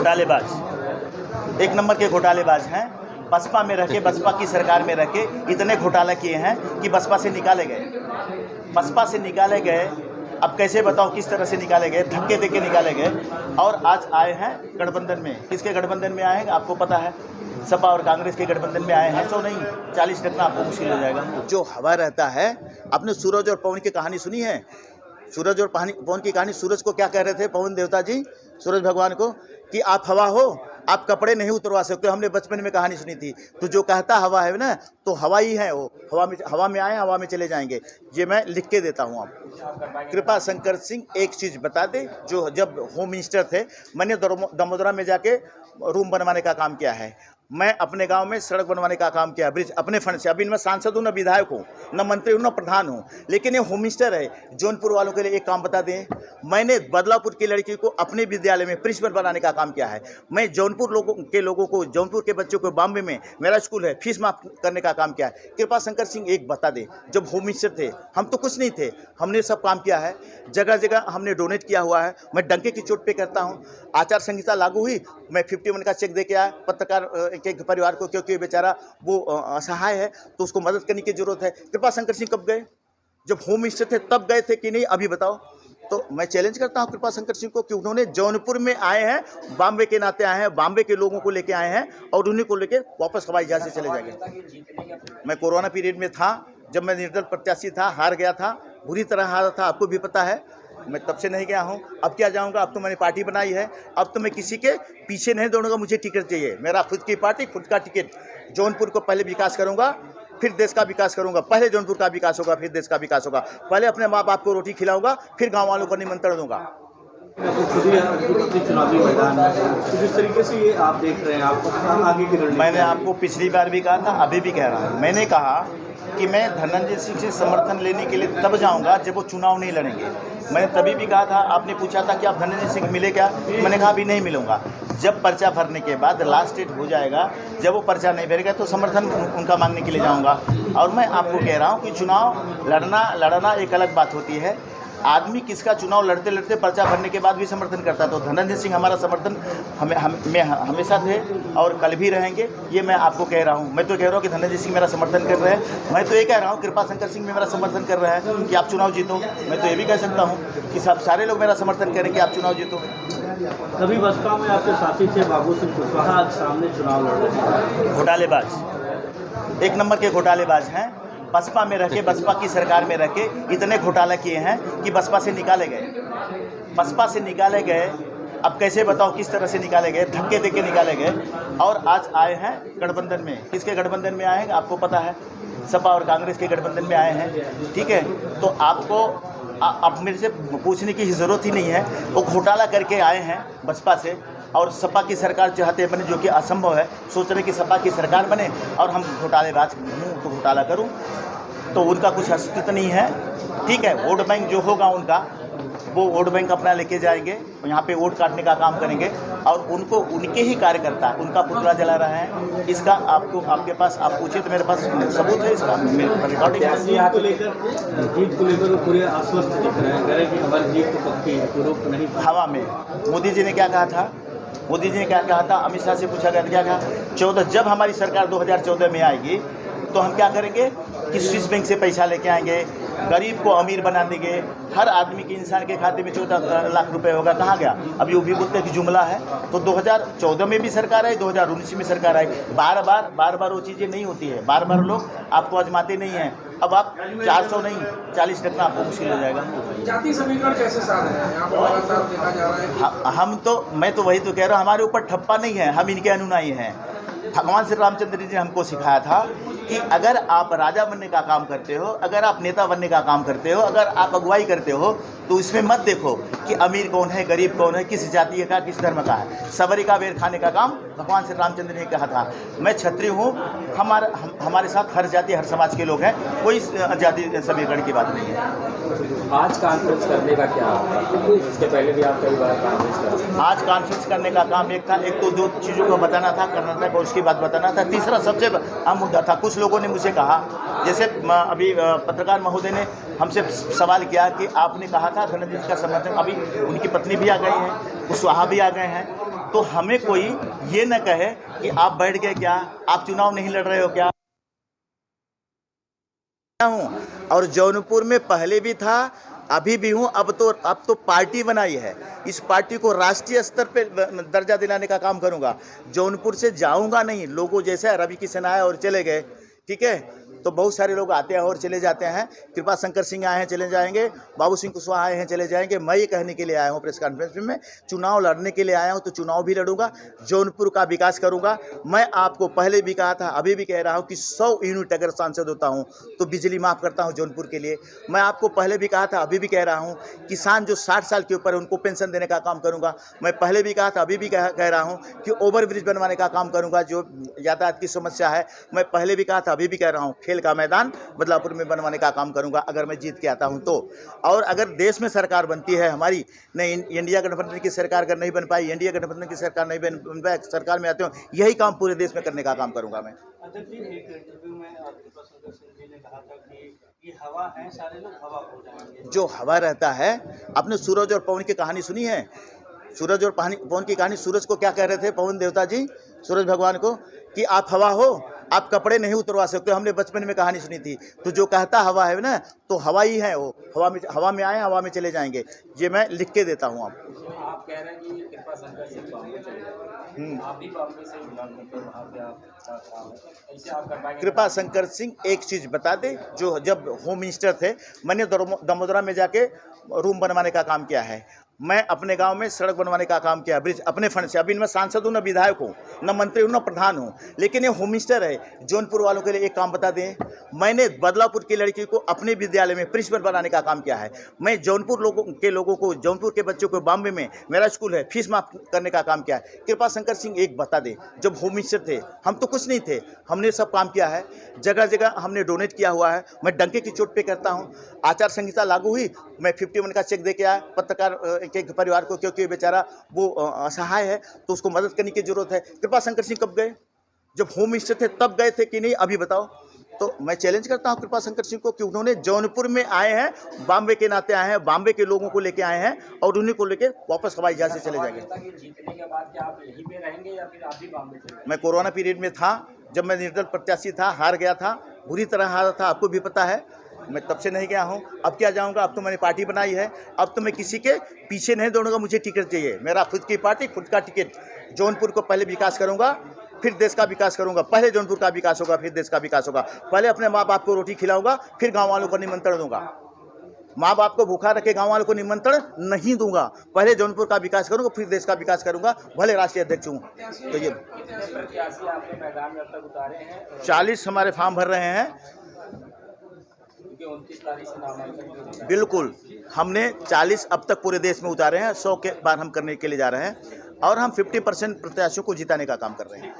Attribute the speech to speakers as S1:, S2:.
S1: घोटालेबाज, एक नंबर के घोटालेबाज हैं। बसपा में रह के, बसपा की सरकार में रह के इतने घोटाला किए हैं कि बसपा से निकाले गए। अब कैसे बताओ किस तरह से निकाले गए, धक्के देके निकाले गए। और आज आए हैं गठबंधन में। किसके गठबंधन में आए हैं आपको पता है, सपा और कांग्रेस के गठबंधन में आए हैं। 100 नहीं 40 टकना आपको मुश्किल हो जाएगा। जो हवा रहता है, आपने सूरज और पवन की कहानी सुनी है? सूरज और पवन की कहानी। सूरज को क्या कह रहे थे पवन देवता जी सूरज भगवान को कि आप हवा हो, आप कपड़े नहीं उतरवा सकते। हमने बचपन में कहानी सुनी थी। तो जो कहता हवा है ना, तो हवा ही है वो। हवा में आए, हवा में चले जाएंगे। ये मैं लिख के देता हूँ आपको। कृपा शंकर सिंह एक चीज़ बता दे, जो जब होम मिनिस्टर थे, मैंने दमोदरा में जाके रूम बनवाने का काम किया है। मैं अपने गांव में सड़क बनवाने का काम किया, ब्रिज अपने फंड से। अभी मैं सांसद हूँ, न विधायक हूँ, न मंत्री हूँ, न प्रधान हूँ, लेकिन ये होम मिनिस्टर है। जौनपुर वालों के लिए एक काम बता दें, मैंने बदलापुर की लड़की को अपने विद्यालय में प्रिंसिपल बनाने का काम किया है। मैं जौनपुर लोगों को, जौनपुर के बच्चों को, बॉम्बे में मेरा स्कूल है, फीस माफ करने का काम किया है। कृपा शंकर सिंह एक बता दें, जब होम मिनिस्टर थे हम तो कुछ नहीं थे, हमने सब काम किया है। जगह जगह हमने डोनेट किया हुआ है। मैं डंके की चोट पे करता हूँ। आचार संहिता लागू हुई, मैं 51 का चेक दे के आया पत्रकार के परिवार को, क्योंकि बेचारा वो असहाय है, तो उसको मदद करने की जरूरत है। कृपा शंकर सिंह कब गए? जब होम मिनिस्टर थे तब गए थे कि नहीं, अभी बताओ। तो मैं चैलेंज करता हूं कृपा शंकर सिंह को कि उन्होंने जौनपुर में आए हैं, बॉम्बे के नाते आए हैं, बॉम्बे के लोगों को लेके आए हैं और उन्हीं को लेके वापस हवाई जहाज से चले जाएंगे। मैं कोरोना पीरियड में था, जब मैं निर्दल प्रत्याशी था, हार गया था, बुरी तरह हारा था, आपको भी पता है। मैं तब से नहीं गया हूँ, अब क्या जाऊँगा? अब तो मैंने पार्टी बनाई है, अब तो मैं किसी के पीछे नहीं दौड़ूंगा। मुझे टिकट चाहिए, मेरा खुद की पार्टी, खुद का टिकट। जौनपुर को पहले विकास करूँगा, फिर देश का विकास करूँगा। पहले जौनपुर का विकास होगा, फिर देश का विकास होगा। पहले अपने माँ बाप को रोटी खिलाऊंगा, फिर गाँव वालों को निमंत्रण दूंगा।
S2: चुनावी मैदान में तो जिस तरीके से ये आप देख रहे हैं, आपको आगे की रणनीति।
S1: मैंने आपको पिछली बार भी कहा था, अभी भी कह रहा हूँ। मैंने कहा कि मैं धनंजय सिंह से समर्थन लेने के लिए तब जाऊंगा जब वो चुनाव नहीं लड़ेंगे। मैंने तभी भी कहा था, आपने पूछा था कि आप धनंजय सिंह मिले क्या, मैंने कहा अभी नहीं मिलूंगा। जब पर्चा भरने के बाद लास्ट डेट हो जाएगा, जब वो पर्चा नहीं भरेगा तो समर्थन उनका मांगने के लिए जाऊंगा। और मैं आपको कह रहा हूँ कि चुनाव लड़ना एक अलग बात होती है। आदमी किसका चुनाव लड़ते लड़ते पर्चा भरने के बाद भी समर्थन करता है। तो धनंजय सिंह हमारा समर्थन में हमेशा थे और कल भी रहेंगे, ये मैं आपको कह रहा हूँ। मैं तो कह रहा हूँ कि धनंजय सिंह मेरा समर्थन कर रहे हैं। मैं तो ये कह रहा हूँ कृपा शंकर सिंह मेरा समर्थन कर रहे हैं कि आप चुनाव जीतो। मैं तो ये भी कह सकता हूँ कि सारे लोग मेरा समर्थन करें कि आप चुनाव जीतो।
S2: कभी बसपा में आपके साथी थे बाबू सिंह कुशवाहा, आज सामने चुनाव लड़ रहे हैं।
S1: घोटालेबाज, एक नंबर के घोटालेबाज हैं। बसपा में रह के, बसपा की सरकार में रह के इतने घोटाला किए हैं कि बसपा से निकाले गए। अब कैसे बताओ किस तरह से निकाले गए, धक्के देके निकाले गए। और आज आए हैं गठबंधन में। किसके गठबंधन में आए हैं आपको पता है, सपा और कांग्रेस के गठबंधन में आए हैं। ठीक है, तो आपको अब मेरे से पूछने की ज़रूरत ही नहीं है। वो घोटाला करके आए हैं बसपा से, और सपा की सरकार चाहते बने, जो कि असंभव है। सोच रहे कि सपा की सरकार बने और हम घोटालेबाज हूँ तो घोटाला करूँ, तो उनका कुछ अस्तित्व नहीं है। ठीक है, वोट बैंक जो होगा उनका, वो वोट बैंक अपना लेके जाएंगे, यहाँ पे वोट काटने का काम करेंगे और उनको उनके ही कार्यकर्ता उनका पुतला जला रहे हैं। इसका आपके पास आप पूछिए तो मेरे पास सबूत है इसका, रिकॉर्डिंग है।
S2: जीत को लेकर पूरे आश्वस्त दिख रहे हैं कि हमारी जीत तो पक्की है, रोक नहीं।
S1: हवा में मोदी जी ने क्या कहा था? मोदी जी ने क्या कहा था? अमित शाह से पूछा गया क्या कहा? 14 जब हमारी सरकार 2014 में आएगी तो हम क्या करेंगे कि स्विस बैंक से पैसा लेके आएंगे, गरीब को अमीर बना देंगे, हर आदमी के, इंसान के खाते में 14 लाख रुपए होगा। कहाँ गया? अभी वो भी बोलते हैं कि जुमला है। तो 2014 में भी सरकार आई, 2019 में सरकार आई। बार बार वो चीज़ें नहीं होती है। बार बार लोग आपको आजमाते नहीं हैं। अब आप 400 नहीं 40 टकना आपको मुश्किल हो जाएगा।
S3: जाति समीकरण कैसे साध है यहाँ पर लगातार देखा जा रहा है?
S1: हम तो, मैं तो वही तो कह रहा हूँ, हमारे ऊपर ठप्पा नहीं है, हम इनके अनुयायी हैं। भगवान श्री रामचंद्र जी ने हमको सिखाया था कि अगर आप राजा बनने का काम करते हो, अगर आप नेता बनने का काम करते हो, अगर आप अगुवाई करते हो, तो इसमें मत देखो कि अमीर कौन है, गरीब कौन है, किस जाति का, किस धर्म का है। सबरी का बेर खाने का काम भगवान श्री रामचंद्र ने कहा था। मैं क्षत्रिय हूँ, हमारे साथ हर जाति, हर समाज के लोग हैं, कोई जाति समीकरण की बात नहीं है।
S2: आज कॉन्फ्रेंस करने का क्या, इसके पहले भी आप कई बार कॉन्फ्रेंस कर?
S1: आज कॉन्फ्रेंस करने का काम एक था, एक तो जो चीज़ों को बताना था, करना था, उसकी बात बताना था। तीसरा सबसे अहम मुद्दा था, कुछ लोगों ने मुझे कहा, जैसे अभी पत्रकार महोदय ने हमसे सवाल किया कि आपने कहा था धनंजय जी का समर्थन, अभी उनकी पत्नी भी आ गई हैं, कुशवाहा भी आ गए हैं, तो हमें कोई ये न कहे कि आप बैठ गए क्या, आप चुनाव नहीं लड़ रहे हो क्या। हूँ और जौनपुर में पहले भी था, अभी भी हूँ। अब तो पार्टी बनाई है, इस पार्टी को राष्ट्रीय स्तर पे दर्जा दिलाने का काम करूँगा। जौनपुर से जाऊँगा नहीं, लोगों जैसे रवि किशन आए और चले गए, ठीक है। तो बहुत सारे लोग आते हैं और चले जाते हैं। कृपा शंकर सिंह आए हैं, चले जाएंगे। बाबू सिंह कुशवाहा आए हैं, चले जाएंगे। मैं ये कहने के लिए आया हूँ प्रेस कॉन्फ्रेंस में, चुनाव लड़ने के लिए आया हूँ, तो चुनाव भी लड़ूंगा, जौनपुर का विकास करूंगा। मैं आपको पहले भी कहा था, अभी भी कह रहा हूँ कि 100 यूनिट अगर सांसद होता हूँ तो बिजली माफ़ करता हूँ जौनपुर के लिए। मैं आपको पहले भी कहा था, अभी भी कह रहा हूँ, किसान जो 60 साल के ऊपर है उनको पेंशन देने का काम करूँगा। मैं पहले भी कहा था, अभी भी कह रहा हूँ कि ओवर ब्रिज बनवाने का काम करूँगा, जो यातायात की समस्या है। मैं पहले भी कहा था, अभी भी कह रहा हूँ, खेल का मैदान बदलापुर में बनवाने का काम करूंगा अगर मैं जीत के आता हूं तो। और अगर देश में सरकार बनती है हमारी, नहीं इंडिया गठबंधन की सरकार अगर नहीं बन पाई, एनडीए गठबंधन की सरकार नहीं बन पाई, सरकार में आते हो, यही काम पूरे देश में करने का काम करूंगा मैं।
S2: अध्यक्ष जी, एक इंटरव्यू में कृपा शंकर सिंह जी ने कहा था कि ये हवा है, सारे लोग हवा हो जाएंगे।
S1: जो हवा रहता है, आपने सूरज और पवन की कहानी सुनी है? सूरज और पवन की कहानी, सूरज को क्या कह रहे थे पवन देवता जी सूरज भगवान को, कि आप हवा हो, आप कपड़े नहीं उतरवा सकते। हमने बचपन में कहानी सुनी थी। तो जो कहता हवा है ना, तो हवा ही है वो, हवा में आए, हवा में चले जाएंगे। ये मैं लिख के देता हूँ आपको।
S2: आप कह रहे हैं कि कृपा शंकर सिंह बॉम्बे चले जाएंगे, आप भी बॉम्बे से बिलोंग करते हैं, वहाँ पे आपका काम है, ऐसे आप कर पाएंगे? कृपा
S1: शंकर सिंह एक चीज़ बता दे, जो जब होम मिनिस्टर थे, मैंने दमोदरा में जाके रूम बनवाने का काम किया है। मैं अपने गांव में सड़क बनवाने का काम किया, ब्रिज अपने फंड से। अभी मैं सांसद हूँ, न विधायक हूँ, न मंत्री हूँ, न प्रधान हूँ, लेकिन ये होम मिनिस्टर है। जौनपुर वालों के लिए एक काम बता दें, मैंने बदलापुर की लड़की को अपने विद्यालय में प्रिंसिपल बनाने का काम किया है। मैं जौनपुर लोगों को, जौनपुर के बच्चों को, बॉम्बे में मेरा स्कूल है, फीस माफ करने का काम किया है। कृपा शंकर सिंह एक बता दे, जब होम मिनिस्टर थे हम तो कुछ नहीं थे, हमने सब काम किया है, जगह जगह हमने डोनेट किया हुआ है। मैं डंके की चोट पे करता हूँ। आचार संहिता लागू हुई, मैं 51 का चेक दे के आया पत्रकार के परिवार को, क्योंकि बेचारा वो असहाय है, तो उसको मदद करने की जरूरत है। कृपा शंकर सिंह कब गए? जब होम मिनिस्टर थे तब गए थे कि नहीं, अभी बताओ। तो मैं चैलेंज करता हूं कृपा शंकर सिंह को कि उन्होंने जौनपुर में आए हैं, बॉम्बे के नाते आए हैं, बॉम्बे के लोगों को लेके आए हैं, और उन्हीं को लेके वापस हवाई जहाज से चले जाएंगे।
S2: जीतने के बाद क्या आप यहीं पे रहेंगे या फिर आप भी बॉम्बे चले जाएंगे?
S1: मैं कोरोना पीरियड में था, जब मैं निर्दल प्रत्याशी था, हार गया था, बुरी तरह हारा था, आपको भी पता है। मैं तब से नहीं गया हूँ, अब क्या जाऊँगा? अब तो मैंने पार्टी बनाई है, अब तो मैं किसी के पीछे नहीं दौड़ूंगा। मुझे टिकट चाहिए, मेरा खुद की पार्टी, खुद का टिकट। जौनपुर को पहले विकास करूँगा, फिर देश का विकास करूँगा। पहले जौनपुर का विकास होगा, फिर देश का विकास होगा। पहले अपने माँ बाप को रोटी खिलाऊंगा, फिर गाँव वालों को निमंत्रण दूंगा। माँ बाप को भूखा रखे गाँव वालों को निमंत्रण नहीं दूंगा। पहले जौनपुर का विकास करूँगा, फिर देश का विकास करूँगा, भले राष्ट्रीय अध्यक्ष हूँ। तो ये 40 हमारे फॉर्म भर रहे हैं। बिल्कुल, हमने 40 अब तक पूरे देश में उतारे हैं, 100 के बार हम करने के लिए जा रहे हैं, और हम 50% प्रत्याशियों को जिताने का काम कर रहे हैं।